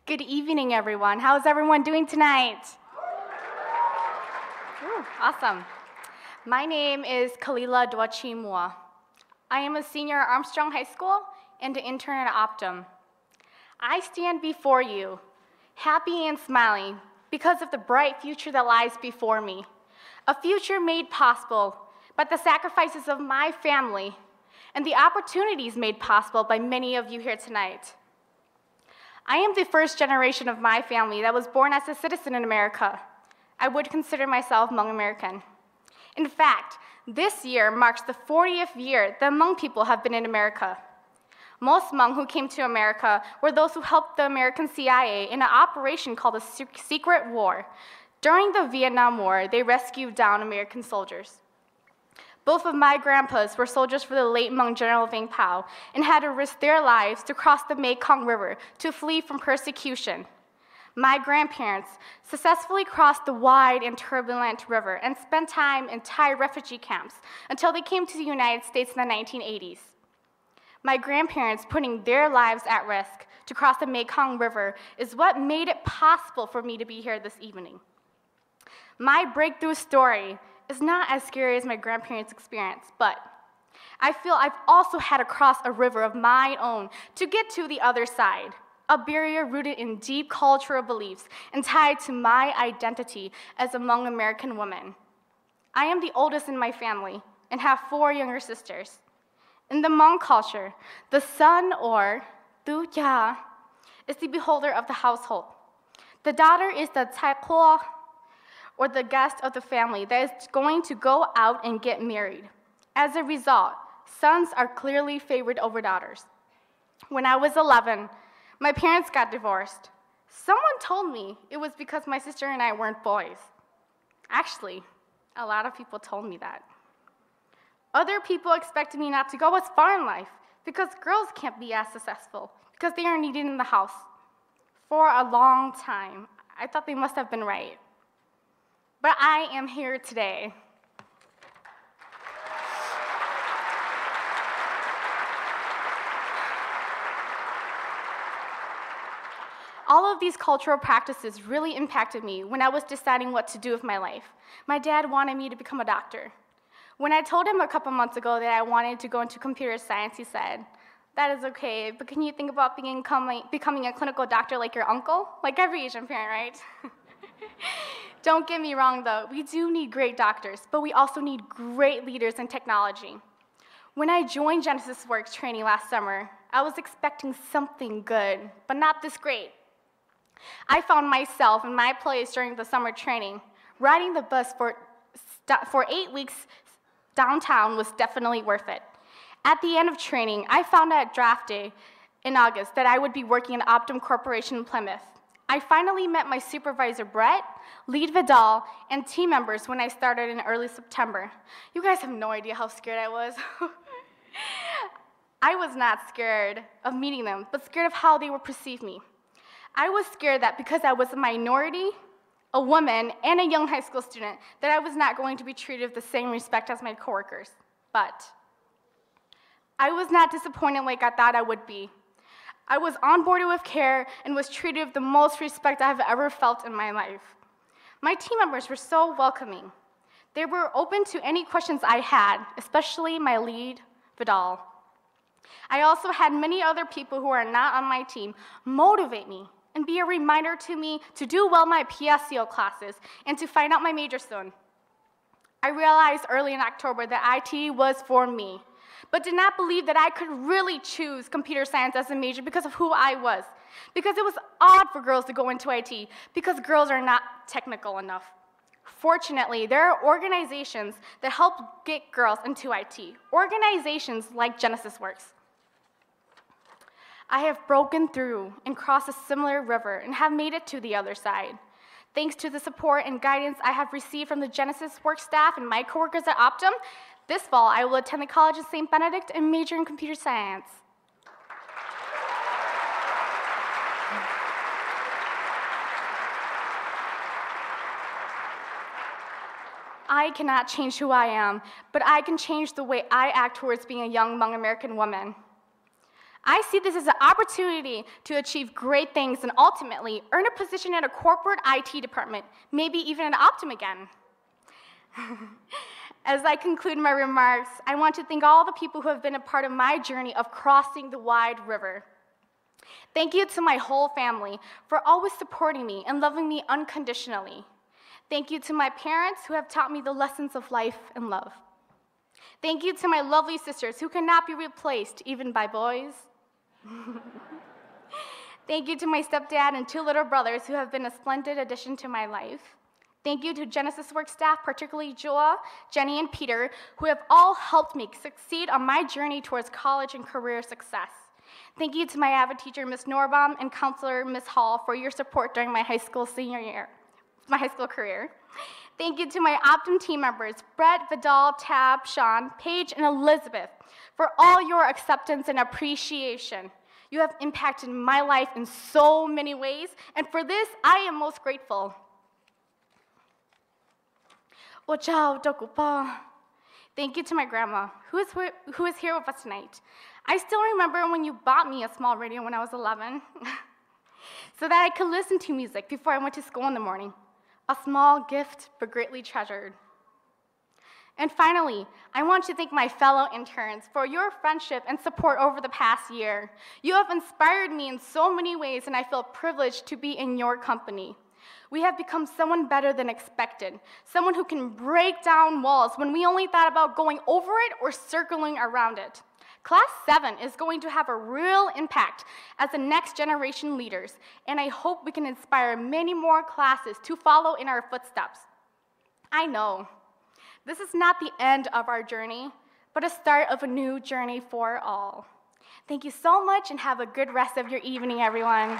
Good evening, everyone. How's everyone doing tonight? Ooh, awesome. My name is Kalila Moua. I am a senior at Armstrong High School and an intern at Optum. I stand before you, happy and smiling, because of the bright future that lies before me. A future made possible by the sacrifices of my family and the opportunities made possible by many of you here tonight. I am the first generation of my family that was born as a citizen in America. I would consider myself Hmong American. In fact, this year marks the 40th year that Hmong people have been in America. Most Hmong who came to America were those who helped the American CIA in an operation called the Secret War. During the Vietnam War, they rescued down American soldiers. Both of my grandpas were soldiers for the late Hmong General Vang Pao and had to risk their lives to cross the Mekong River to flee from persecution. My grandparents successfully crossed the wide and turbulent river and spent time in Thai refugee camps until they came to the United States in the 1980s. My grandparents putting their lives at risk to cross the Mekong River is what made it possible for me to be here this evening. My breakthrough story is not as scary as my grandparents' experience, but I feel I've also had to cross a river of my own to get to the other side, a barrier rooted in deep cultural beliefs and tied to my identity as a Hmong American woman. I am the oldest in my family and have 4 younger sisters. In the Hmong culture, the son, or tu ya, is the beholder of the household. The daughter is the tai ko, or the guest of the family that is going to go out and get married. As a result, sons are clearly favored over daughters. When I was 11, my parents got divorced. Someone told me it was because my sister and I weren't boys. Actually, a lot of people told me that. Other people expected me not to go as far in life because girls can't be as successful because they are needed in the house. For a long time, I thought they must have been right. But I am here today. All of these cultural practices really impacted me when I was deciding what to do with my life. My dad wanted me to become a doctor. When I told him a couple months ago that I wanted to go into computer science, he said, "That is okay, but can you think about becoming a clinical doctor like your uncle?" Like every Asian parent, right? Don't get me wrong, though. We do need great doctors, but we also need great leaders in technology. When I joined Genesys Works training last summer, I was expecting something good, but not this great. I found myself in my place during the summer training. Riding the bus for 8 weeks downtown was definitely worth it. At the end of training, I found out at draft day in August that I would be working in Optum Corporation in Plymouth. I finally met my supervisor, Brett, lead Vidal, and team members when I started in early September. You guys have no idea how scared I was. I was not scared of meeting them, but scared of how they would perceive me. I was scared that because I was a minority, a woman, and a young high school student, that I was not going to be treated with the same respect as my coworkers. But I was not disappointed like I thought I would be. I was onboarded with care and was treated with the most respect I have ever felt in my life. My team members were so welcoming. They were open to any questions I had, especially my lead, Vidal. I also had many other people who are not on my team motivate me and be a reminder to me to do well my PSCO classes and to find out my major soon. I realized early in October that IT was for me, but did not believe that I could really choose computer science as a major because of who I was, because it was odd for girls to go into IT, because girls are not technical enough. Fortunately, there are organizations that help get girls into IT, organizations like Genesys Works. I have broken through and crossed a similar river and have made it to the other side. Thanks to the support and guidance I have received from the Genesys Works staff and my coworkers at Optum, this fall I will attend the College of St. Benedict and major in computer science. I cannot change who I am, but I can change the way I act towards being a young Hmong American woman. I see this as an opportunity to achieve great things and ultimately earn a position in a corporate IT department, maybe even at Optum again. As I conclude my remarks, I want to thank all the people who have been a part of my journey of crossing the wide river. Thank you to my whole family for always supporting me and loving me unconditionally. Thank you to my parents who have taught me the lessons of life and love. Thank you to my lovely sisters who cannot be replaced even by boys. Thank you to my stepdad and 2 little brothers who have been a splendid addition to my life. Thank you to Genesys work staff, particularly Joa, Jenny, and Peter, who have all helped me succeed on my journey towards college and career success. Thank you to my AVID teacher, Ms. Norbaum, and counselor, Ms. Hall, for your support during my high school career. Thank you to my Optum team members, Brett, Vidal, Tab, Sean, Paige, and Elizabeth, for all your acceptance and appreciation. You have impacted my life in so many ways, and for this, I am most grateful. Thank you to my grandma, who is here with us tonight. I still remember when you bought me a small radio when I was 11, so that I could listen to music before I went to school in the morning. A small gift, but greatly treasured. And finally, I want to thank my fellow interns for your friendship and support over the past year. You have inspired me in so many ways, and I feel privileged to be in your company. We have become someone better than expected, someone who can break down walls when we only thought about going over it or circling around it. Class 7 is going to have a real impact as the next generation leaders, and I hope we can inspire many more classes to follow in our footsteps. I know this is not the end of our journey, but a start of a new journey for all. Thank you so much, and have a good rest of your evening, everyone.